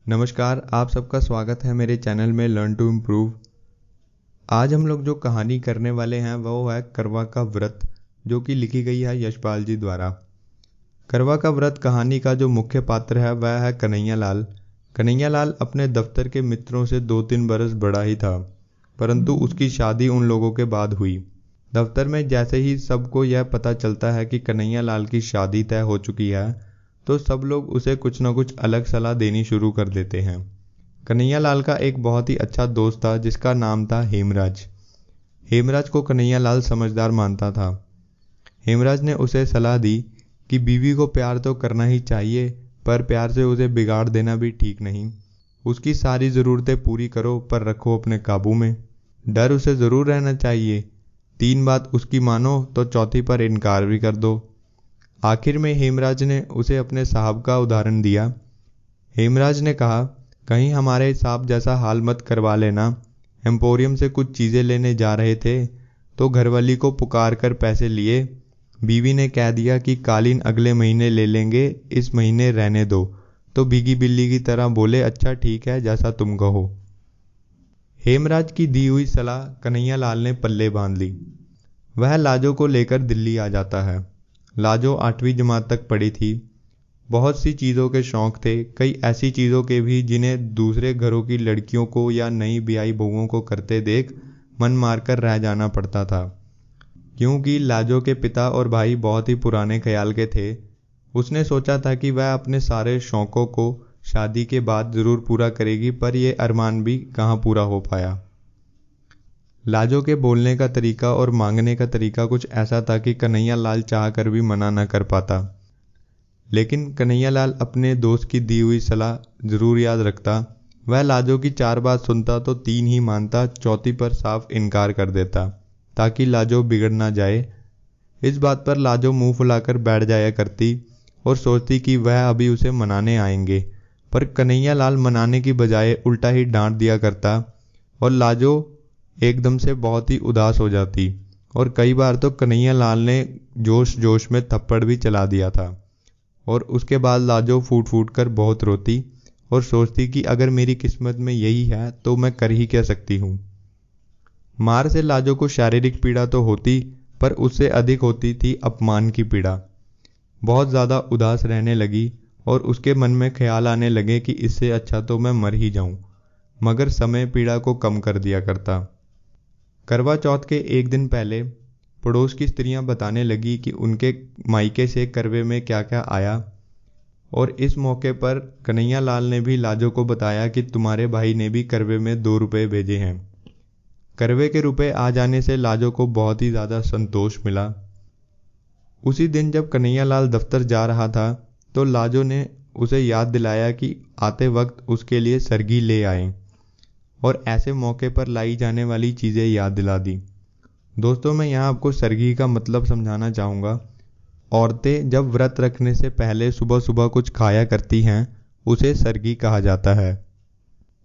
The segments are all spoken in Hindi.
नमस्कार, आप सबका स्वागत है मेरे चैनल में लर्न टू इम्प्रूव। आज हम लोग जो कहानी करने वाले हैं वो है करवा का व्रत, जो कि लिखी गई है यशपाल जी द्वारा। करवा का व्रत कहानी का जो मुख्य पात्र है वह है कन्हैया लाल। कन्हैया लाल अपने दफ्तर के मित्रों से 2-3 बरस बड़ा ही था, परंतु उसकी शादी उन लोगों के बाद हुई। दफ्तर में जैसे ही सबको यह पता चलता है कि कन्हैया लाल की शादी तय हो चुकी है, तो सब लोग उसे कुछ न कुछ अलग सलाह देनी शुरू कर देते हैं। कन्हैया लाल का एक बहुत ही अच्छा दोस्त था जिसका नाम था हेमराज। हेमराज को कन्हैया लाल समझदार मानता था। हेमराज ने उसे सलाह दी कि बीवी को प्यार तो करना ही चाहिए, पर प्यार से उसे बिगाड़ देना भी ठीक नहीं। उसकी सारी ज़रूरतें पूरी करो, पर रखो अपने काबू में। डर उसे ज़रूर रहना चाहिए। 3 बात उसकी मानो तो चौथी पर इनकार भी कर दो। आखिर में हेमराज ने उसे अपने साहब का उदाहरण दिया। हेमराज ने कहा, कहीं हमारे साहब जैसा हाल मत करवा लेना। एम्पोरियम से कुछ चीज़ें लेने जा रहे थे तो घरवाली को पुकार कर पैसे लिए। बीवी ने कह दिया कि कालीन अगले महीने ले लेंगे, इस महीने रहने दो। तो भीगी बिल्ली की तरह बोले, अच्छा ठीक है, जैसा तुम कहो। हेमराज की दी हुई सलाह कन्हैया लाल ने पल्ले बांध ली। वह लाजो को लेकर दिल्ली आ जाता है। लाजो 8वीं जमात तक पढ़ी थी। बहुत सी चीज़ों के शौक़ थे, कई ऐसी चीज़ों के भी जिन्हें दूसरे घरों की लड़कियों को या नई ब्याही बहुओं को करते देख मन मारकर रह जाना पड़ता था। क्योंकि लाजो के पिता और भाई बहुत ही पुराने ख्याल के थे, उसने सोचा था कि वह अपने सारे शौक़ों को शादी के बाद ज़रूर पूरा करेगी, पर यह अरमान भी कहाँ पूरा हो पाया। लाजो के बोलने का तरीका और मांगने का तरीका कुछ ऐसा था कि कन्हैया लाल चाह कर भी मना न कर पाता। लेकिन कन्हैया लाल अपने दोस्त की दी हुई सलाह ज़रूर याद रखता। वह लाजो की 4 बात सुनता तो 3 ही मानता, चौथी पर साफ इनकार कर देता, ताकि लाजो बिगड़ ना जाए। इस बात पर लाजो मुंह फुलाकर बैठ जाया करती और सोचती कि वह अभी उसे मनाने आएंगे, पर कन्हैया लाल मनाने की बजाय उल्टा ही डांट दिया करता और लाजो एकदम से बहुत ही उदास हो जाती। और कई बार तो कन्हैया लाल ने जोश जोश में थप्पड़ भी चला दिया था। और उसके बाद लाजो फूट फूट कर बहुत रोती और सोचती कि अगर मेरी किस्मत में यही है तो मैं कर ही क्या सकती हूँ। मार से लाजो को शारीरिक पीड़ा तो होती, पर उससे अधिक होती थी अपमान की पीड़ा। बहुत ज़्यादा उदास रहने लगी और उसके मन में ख्याल आने लगे कि इससे अच्छा तो मैं मर ही जाऊं। मगर समय पीड़ा को कम कर दिया करता। करवा चौथ के एक दिन पहले पड़ोस की स्त्रियां बताने लगी कि उनके मायके से करवे में क्या क्या आया। और इस मौके पर कन्हैया लाल ने भी लाजो को बताया कि तुम्हारे भाई ने भी करवे में 2 रुपये भेजे हैं। करवे के रुपए आ जाने से लाजो को बहुत ही ज़्यादा संतोष मिला। उसी दिन जब कन्हैया लाल दफ्तर जा रहा था तो लाजो ने उसे याद दिलाया कि आते वक्त उसके लिए सरगी ले आए, और ऐसे मौके पर लाई जाने वाली चीज़ें याद दिला दी। दोस्तों, मैं यहाँ आपको सरगी का मतलब समझाना चाहूँगा। औरतें जब व्रत रखने से पहले सुबह सुबह कुछ खाया करती हैं, उसे सरगी कहा जाता है।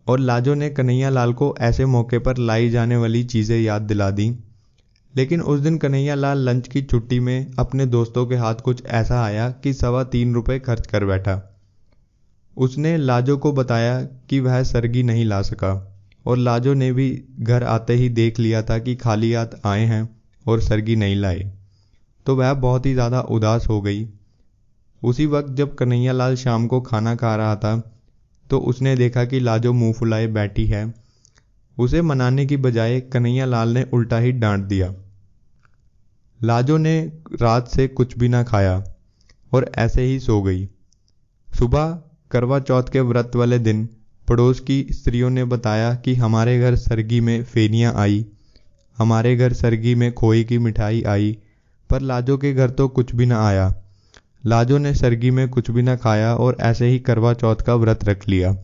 और लाजो ने कन्हैया लाल को ऐसे मौके पर लाई जाने वाली चीज़ें याद दिला दी। लेकिन उस दिन कन्हैया लाल लंच की छुट्टी में अपने दोस्तों के हाथ कुछ ऐसा आया कि 3.25 रुपये खर्च कर बैठा। उसने लाजो को बताया कि वह सरगी नहीं ला सका, और लाजो ने भी घर आते ही देख लिया था कि खाली हाथ आए हैं और सरगी नहीं लाए, तो वह बहुत ही ज़्यादा उदास हो गई। उसी वक्त जब कन्हैया लाल शाम को खाना खा रहा था तो उसने देखा कि लाजो मुंह फुलाए बैठी है। उसे मनाने की बजाय कन्हैया लाल ने उल्टा ही डांट दिया। लाजो ने रात से कुछ भी ना खाया और ऐसे ही सो गई। सुबह करवा चौथ के व्रत वाले दिन पड़ोस की स्त्रियों ने बताया कि हमारे घर सरगी में फेनियाँ आई, हमारे घर सरगी में खोए की मिठाई आई, पर लाजो के घर तो कुछ भी ना आया। लाजो ने सरगी में कुछ भी ना खाया और ऐसे ही करवा चौथ का व्रत रख लिया।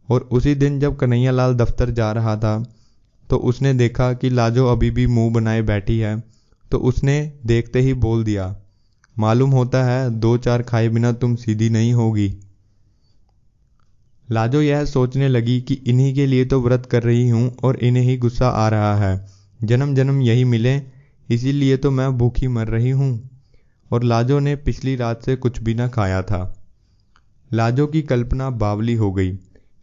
और उसी दिन जब कन्हैया लाल दफ्तर जा रहा था तो उसने देखा कि लाजो अभी भी मुंह बनाए बैठी है, तो उसने देखते ही बोल दिया, मालूम होता है 2-4 खाए बिना तुम सीधी नहीं होगी। लाजो यह सोचने लगी कि इन्हीं के लिए तो व्रत कर रही हूँ और इन्हें ही गुस्सा आ रहा है, जन्म जन्म यही मिले, इसीलिए तो मैं भूखी मर रही हूँ। और लाजो ने पिछली रात से कुछ भी ना खाया था। लाजो की कल्पना बावली हो गई।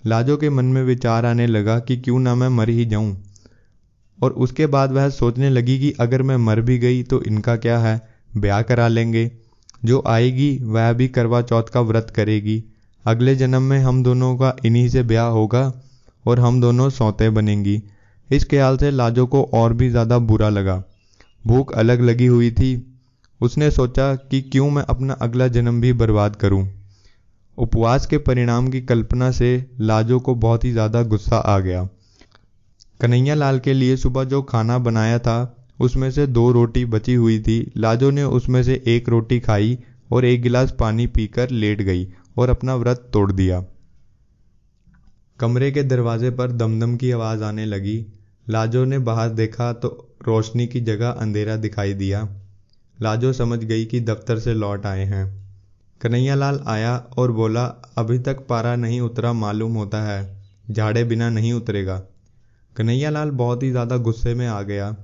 लाजो के मन में विचार आने लगा कि क्यों ना मैं मर ही जाऊं। और उसके बाद वह सोचने लगी कि अगर मैं मर भी गई तो इनका क्या है, ब्याह करा लेंगे। जो आएगी वह भी करवा चौथ का व्रत करेगी। अगले जन्म में हम दोनों का इन्हीं से ब्याह होगा और हम दोनों सौतें बनेंगी। इस ख्याल से लाजो को और भी ज़्यादा बुरा लगा। भूख अलग लगी हुई थी। उसने सोचा कि क्यों मैं अपना अगला जन्म भी बर्बाद करूं। उपवास के परिणाम की कल्पना से लाजो को बहुत ही ज़्यादा गुस्सा आ गया। कन्हैया लाल के लिए सुबह जो खाना बनाया था उसमें से 2 रोटी बची हुई थी। लाजो ने उसमें से 1 रोटी खाई और 1 गिलास पानी पीकर लेट गई और अपना व्रत तोड़ दिया। कमरे के दरवाजे पर दमदम की आवाज़ आने लगी। लाजो ने बाहर देखा तो रोशनी की जगह अंधेरा दिखाई दिया। लाजो समझ गई कि दफ्तर से लौट आए हैं। कन्हैया लाल आया और बोला, अभी तक पारा नहीं उतरा मालूम होता है, झाड़े बिना नहीं उतरेगा। कन्हैया लाल बहुत ही ज़्यादा गुस्से में आ गया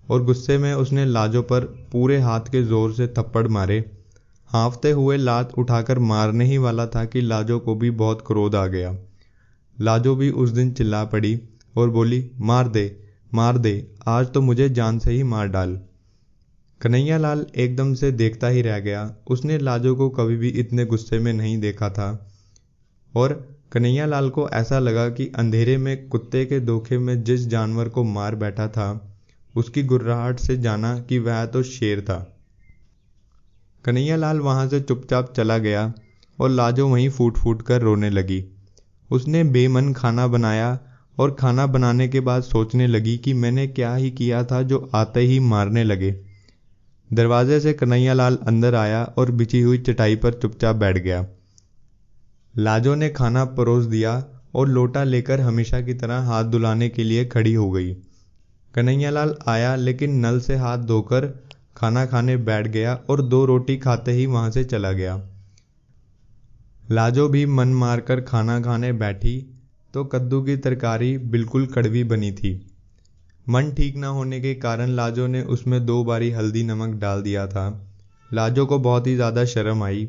और गुस्से में उसने लाजो पर पूरे हाथ के ज़ोर से थप्पड़ मारे। हाँफते हुए लात उठाकर मारने ही वाला था कि लाजो को भी बहुत क्रोध आ गया। लाजो भी उस दिन चिल्ला पड़ी और बोली, मार दे, आज तो मुझे जान से ही मार डाल। कन्हैया लाल एकदम से देखता ही रह गया। उसने लाजो को कभी भी इतने गुस्से में नहीं देखा था और कन्हैया लाल को ऐसा लगा कि अंधेरे में कुत्ते के धोखे में जिस जानवर को मार बैठा था उसकी गुर्राहट से जाना कि वह तो शेर था। कन्हैया लाल वहां से चुपचाप चला गया और लाजो वहीं फूट फूट कर रोने लगी। उसने बेमन खाना बनाया और खाना बनाने के बाद सोचने लगी कि मैंने क्या ही किया था जो आते ही मारने लगे। दरवाजे से कन्हैया लाल अंदर आया और बिछी हुई चटाई पर चुपचाप बैठ गया। लाजो ने खाना परोस दिया और लोटा लेकर हमेशा की तरह हाथ धुलाने के लिए खड़ी हो गई। कन्हैया लाल आया लेकिन नल से हाथ धोकर खाना खाने बैठ गया और 2 रोटी खाते ही वहां से चला गया। लाजो भी मन मारकर खाना खाने बैठी तो कद्दू की तरकारी बिल्कुल कड़वी बनी थी। मन ठीक न होने के कारण लाजो ने उसमें 2 बारी हल्दी नमक डाल दिया था। लाजो को बहुत ही ज़्यादा शर्म आई।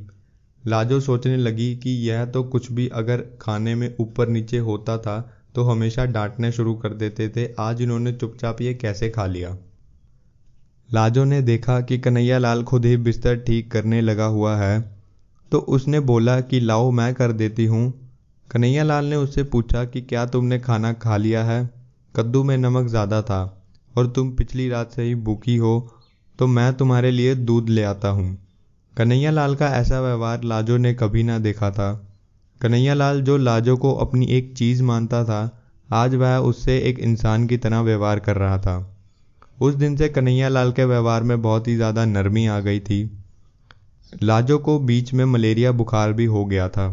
लाजो सोचने लगी कि यह तो कुछ भी अगर खाने में ऊपर नीचे होता था तो हमेशा डांटने शुरू कर देते थे, आज इन्होंने चुपचाप ये कैसे खा लिया। लाजो ने देखा कि कन्हैया लाल खुद ही बिस्तर ठीक करने लगा हुआ है तो उसने बोला कि लाओ मैं कर देती हूँ। कन्हैया लाल ने उससे पूछा कि क्या तुमने खाना खा लिया है? कद्दू में नमक ज़्यादा था और तुम पिछली रात से ही भूखी हो तो मैं तुम्हारे लिए दूध ले आता हूँ। कन्हैया लाल का ऐसा व्यवहार लाजो ने कभी ना देखा था। कन्हैया लाल जो लाजो को अपनी एक चीज़ मानता था आज वह उससे एक इंसान की तरह व्यवहार कर रहा था। उस दिन से कन्हैया लाल के व्यवहार में बहुत ही ज़्यादा नरमी आ गई थी। लाजो को बीच में मलेरिया बुखार भी हो गया था।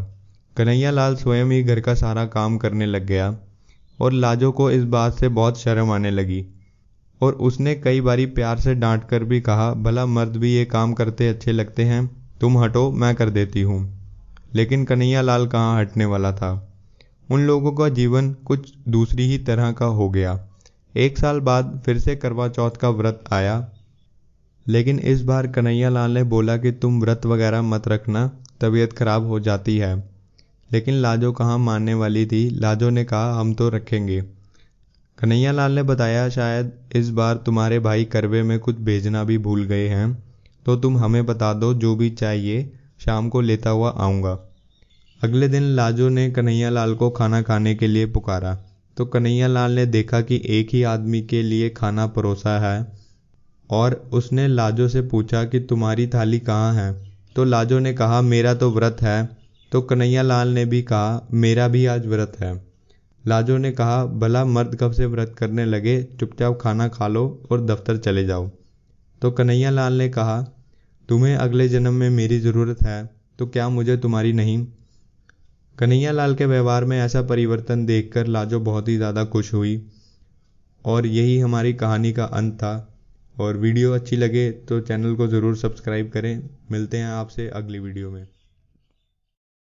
कन्हैया लाल स्वयं ही घर का सारा काम करने लग गया और लाजो को इस बात से बहुत शर्म आने लगी और उसने कई बारी प्यार से डांट कर भी कहा, भला मर्द भी ये काम करते अच्छे लगते हैं, तुम हटो मैं कर देती हूँ। लेकिन कन्हैया लाल कहाँ हटने वाला था। उन लोगों का जीवन कुछ दूसरी ही तरह का हो गया। 1 साल बाद फिर से करवा चौथ का व्रत आया लेकिन इस बार कन्हैया लाल ने बोला कि तुम व्रत वगैरह मत रखना, तबीयत खराब हो जाती है। लेकिन लाजो कहाँ मानने वाली थी। लाजो ने कहा, हम तो रखेंगे। कन्हैया लाल ने बताया, शायद इस बार तुम्हारे भाई करवे में कुछ भेजना भी भूल गए हैं तो तुम हमें बता दो, जो भी चाहिए शाम को लेता हुआ आऊँगा। अगले दिन लाजो ने कन्हैया लाल को खाना खाने के लिए पुकारा तो कन्हैया लाल ने देखा कि एक ही आदमी के लिए खाना परोसा है और उसने लाजो से पूछा कि तुम्हारी थाली कहाँ है। तो लाजो ने कहा, मेरा तो व्रत है। तो कन्हैया लाल ने भी कहा, मेरा भी आज व्रत है। लाजो ने कहा, भला मर्द कब से व्रत करने लगे, चुपचाप खाना खा लो और दफ्तर चले जाओ। तो कन्हैया लाल ने कहा, तुम्हें अगले जन्म में मेरी ज़रूरत है तो क्या मुझे तुम्हारी नहीं। कन्हैया लाल के व्यवहार में ऐसा परिवर्तन देखकर लाजो बहुत ही ज़्यादा खुश हुई और यही हमारी कहानी का अंत था। और वीडियो अच्छी लगे तो चैनल को ज़रूर सब्सक्राइब करें। मिलते हैं आपसे अगली वीडियो में।